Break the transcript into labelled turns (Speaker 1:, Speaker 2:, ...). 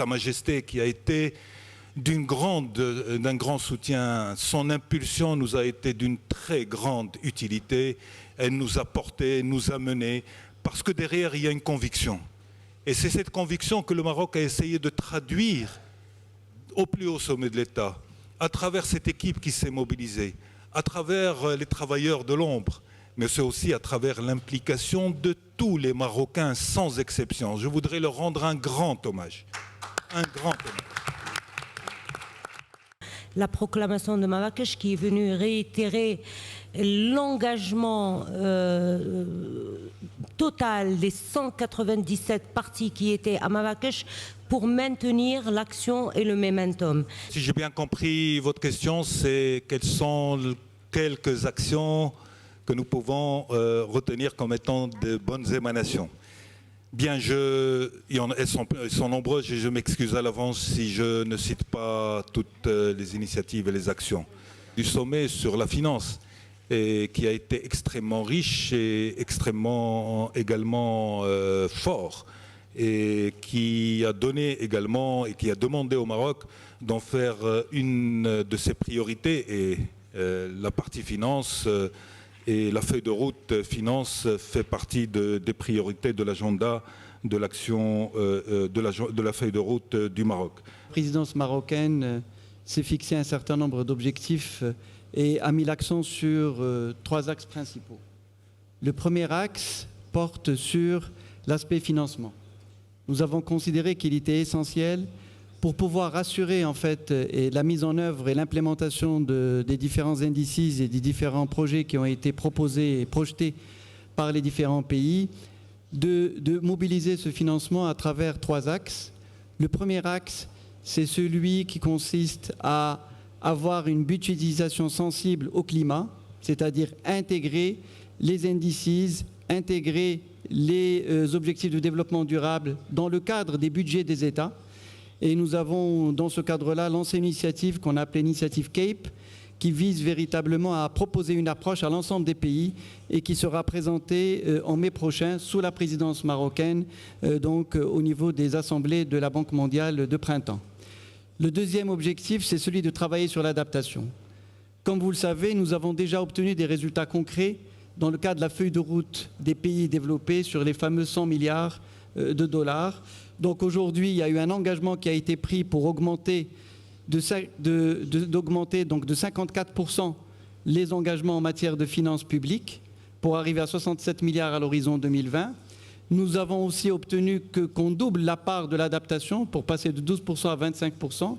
Speaker 1: Sa Majesté qui a été d'un grand soutien. Son impulsion nous a été d'une très grande utilité. Elle nous a portés, nous a menés, parce que derrière, il y a une conviction. Et c'est cette conviction que le Maroc a essayé de traduire au plus haut sommet de l'État, à travers cette équipe qui s'est mobilisée, à travers les travailleurs de l'ombre, mais c'est aussi à travers l'implication de tous les Marocains, sans exception. Je voudrais leur rendre un grand hommage. Un grand hommage.
Speaker 2: La proclamation de Marrakech qui est venue réitérer l'engagement total des 197 partis qui étaient à Marrakech pour maintenir l'action et le momentum.
Speaker 1: Si j'ai bien compris votre question, c'est quelles sont quelques actions que nous pouvons retenir comme étant de bonnes émanations. Bien, elles sont nombreuses et je m'excuse à l'avance si je ne cite pas toutes les initiatives et les actions. Du sommet sur la finance, et qui a été extrêmement riche et extrêmement également fort, et qui a donné également et qui a demandé au Maroc d'en faire une de ses priorités, et la partie finance et la feuille de route finance fait partie des priorités de l'agenda de l'action de la feuille de route du Maroc.
Speaker 3: La présidence marocaine s'est fixé un certain nombre d'objectifs et a mis l'accent sur 3 axes principaux. Le premier axe porte sur l'aspect financement. Nous avons considéré qu'il était essentiel pour pouvoir assurer en fait la mise en œuvre et l'implémentation des différents indices et des différents projets qui ont été proposés et projetés par les différents pays, de mobiliser ce financement à travers 3 axes. Le premier axe, c'est celui qui consiste à avoir une budgétisation sensible au climat, c'est-à-dire intégrer les indices, intégrer les objectifs de développement durable dans le cadre des budgets des États. Et nous avons, dans ce cadre-là, lancé une initiative qu'on a appelée l'initiative CAPE, qui vise véritablement à proposer une approche à l'ensemble des pays et qui sera présentée en mai prochain sous la présidence marocaine, donc au niveau des assemblées de la Banque mondiale de printemps. Le deuxième objectif, c'est celui de travailler sur l'adaptation. Comme vous le savez, nous avons déjà obtenu des résultats concrets dans le cadre de la feuille de route des pays développés sur les fameux 100 milliards de dollars. Donc aujourd'hui, il y a eu un engagement qui a été pris pour augmenter donc de 54% les engagements en matière de finances publiques pour arriver à 67 milliards à l'horizon 2020. Nous avons aussi obtenu qu'on double la part de l'adaptation pour passer de 12% à 25%.